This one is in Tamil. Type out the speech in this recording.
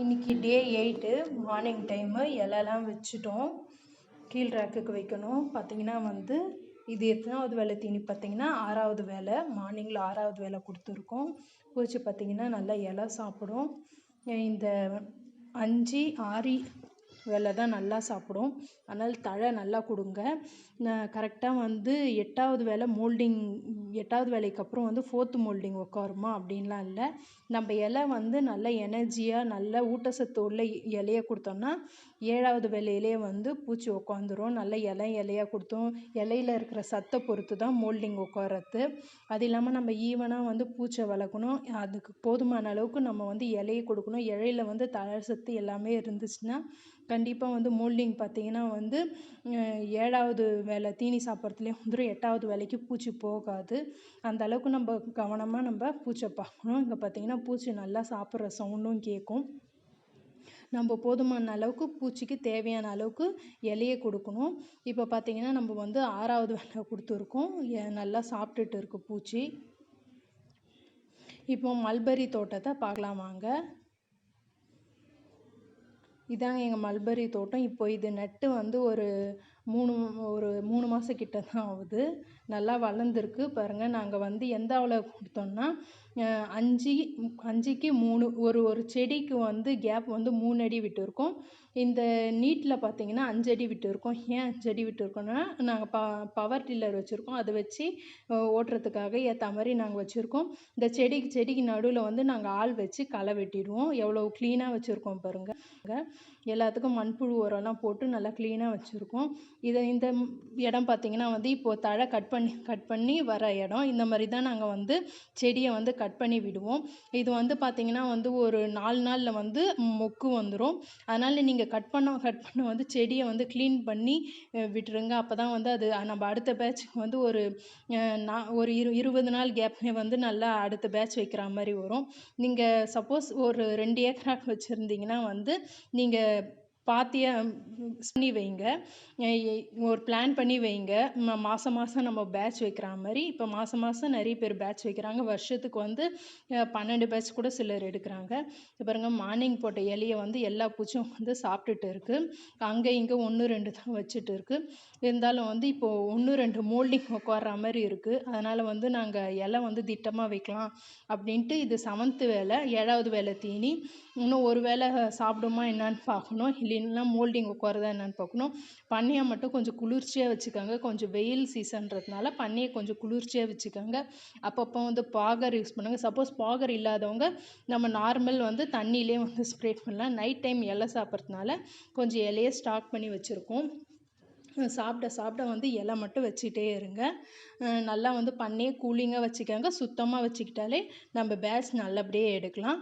இன்றைக்கி டே 8 மார்னிங் டைமு இலைலாம் வச்சுட்டோம். கீழ் ரேக்குக்கு வைக்கணும். பார்த்திங்கன்னா வந்து இது எத்தனாவது வேலை தீனி பார்த்திங்கன்னா 6வது வேலை. மார்னிங்கில் 6வது வேலை கொடுத்துருக்கோம். பூச்சி பார்த்திங்கன்னா நல்லா இலை சாப்பிடும். இந்த 5 6 வேலை தான் நல்லா சாப்பிடும். அதனால் தழை நல்லா கொடுங்க. கரெக்டாக வந்து 8வது வேலை மோல்டிங் 8வது வேலைக்கு அப்புறம் வந்து 4th மோல்டிங் உட்காருமா அப்படின்லாம் இல்லை. நம்ம இலை வந்து நல்ல எனர்ஜியாக நல்ல ஊட்டச்சத்து உள்ள இலையை கொடுத்தோம்னா 7வது வேலையிலே வந்து பூச்சி உட்காந்துரும். நல்ல இலையாக கொடுத்தோம். இலையில் இருக்கிற சத்தை பொறுத்து தான் மோல்டிங் உட்காரது. அது இல்லாமல் நம்ம ஈவனாக வந்து பூச்சை வளர்க்கணும். அதுக்கு போதுமான அளவுக்கு நம்ம வந்து இலையை கொடுக்கணும். இலையில வந்து தழை சத்து எல்லாமே இருந்துச்சுன்னா கண்டிப்பாக வந்து மோல்டிங் பார்த்திங்கன்னா வந்து 7வது வேலை தீனி சாப்பிட்றதுலேயும் வந்துடும். 8வது வேலைக்கு பூச்சி போகாது. அந்த அளவுக்கு நம்ம கவனமாக நம்ம பூச்சை பார்க்கணும். இங்கே பார்த்திங்கன்னா பூச்சி நல்லா சாப்பிட்ற சவுண்டும் கேட்கும். நம்ம போதுமான அளவுக்கு பூச்சிக்கு தேவையான அளவுக்கு இலையை கொடுக்கணும். இப்போ பார்த்திங்கன்னா நம்ம வந்து 6வது வேலை கொடுத்துருக்கோம். நல்லா சாப்பிட்டுட்டு இருக்கு பூச்சி. இப்போ மல்பரி தோட்டத்தை பார்க்கலாம் வாங்க. இதாங்க எங்கள் மல்பரி தோட்டம். இப்போ இது நட்டு வந்து ஒரு 3 மாதம் கிட்ட தான் ஆகுது. நல்லா வளர்ந்துருக்கு பாருங்கள். நாங்கள் வந்து எந்த அளவு கொடுத்தோம்னா 5க்கு 3 ஒரு செடிக்கு வந்து கேப் வந்து 3 அடி விட்டுருக்கோம். இந்த நீட்டில் பார்த்திங்கன்னா 5 அடி விட்டுருக்கோம். ஏன் 5 அடி விட்டுருக்கோன்னா நாங்கள் பவர் டில்லர் வச்சுருக்கோம். அதை வச்சு ஓட்டுறதுக்காக ஏற்ற மாதிரி நாங்கள் வச்சுருக்கோம். இந்த செடிக்கு நடுவில் வந்து நாங்கள் ஆள் வச்சு களை வெட்டிடுவோம். எவ்வளோ க்ளீனாக வச்சுருக்கோம் பாருங்கள். எல்லாத்துக்கும் மண்புழு உரம்லாம் போட்டு நல்லா க்ளீனாக வச்சுருக்கோம். இந்த இடம் பார்த்திங்கன்னா வந்து இப்போது தழை கட் பண்ணி வர இடம். இந்த மாதிரி தான் நாங்கள் வந்து செடியை வந்து கட் பண்ணி விடுவோம். இது வந்து பார்த்திங்கன்னா வந்து ஒரு 4 நாளில் வந்து மொக்கு வந்துடும். அதனால் நீங்கள் கட் பண்ண வந்து செடியை வந்து க்ளீன் பண்ணி விட்டுருங்க. அப்போ தான் வந்து அது நம்ம அடுத்த பேட்சுக்கு வந்து ஒரு 20 நாள் கேப்லேயே வந்து நல்லா அடுத்த பேட்ச் வைக்கிற மாதிரி வரும். நீங்கள் சப்போஸ் ஒரு 2 ஏக்கராக வச்சுருந்தீங்கன்னா வந்து நீங்கள் பண்ணி வைங்க. ஒரு பிளான் பண்ணி வைங்க. மாதம் நம்ம பேட்ச் வைக்கிற மாதிரி. இப்போ மாதம் நிறைய பேர் பேட்ச் வைக்கிறாங்க. வருஷத்துக்கு வந்து 12 பேட்ச் கூட சிலர் எடுக்கிறாங்க. பாருங்கள், மார்னிங் போட்ட இலையை வந்து எல்லா பூச்சும் வந்து சாப்பிட்டுட்டு இருக்குது. அங்கே இங்கே 1 2 தான் வச்சுட்டு இருக்குது. இருந்தாலும் வந்து இப்போது 1 2 மோல்டிங் உட்கார்ற மாதிரி இருக்குது. அதனால் வந்து நாங்கள் இலை வந்து திட்டமாக வைக்கலாம் அப்படின்ட்டு. இது 7th வேலை 7வது வேலை தீனி. இன்னும் ஒரு வேளை சாப்பிடுமா என்னன்னு பார்க்கணும். இல்லைன்னா மோல்டிங் உட்காருதா என்னன்னு பார்க்கணும். பண்ணையை மட்டும் கொஞ்சம் குளிர்ச்சியாக வச்சுக்கோங்க. கொஞ்சம் வெயில் சீசன்றதுனால பண்ணையை கொஞ்சம் குளிர்ச்சியாக வச்சுக்கோங்க. அப்பப்போ வந்து பாகர் யூஸ் பண்ணுங்கள். சப்போஸ் பாகர் இல்லாதவங்க நம்ம நார்மல் வந்து தண்ணியிலே வந்து ஸ்ப்ரே பண்ணலாம். நைட் டைம் இலை சாப்பிட்றதுனால கொஞ்சம் இலையை ஸ்டாக் பண்ணி வச்சுருக்கோம். சாப்பிட வந்து இலை மட்டும் வச்சுட்டே இருங்க. நல்லா வந்து பண்ணையை கூலிங்காக வச்சுக்கோங்க. சுத்தமாக வச்சுக்கிட்டாலே நம்ம பேட்ச் நல்லபடியாக எடுக்கலாம்.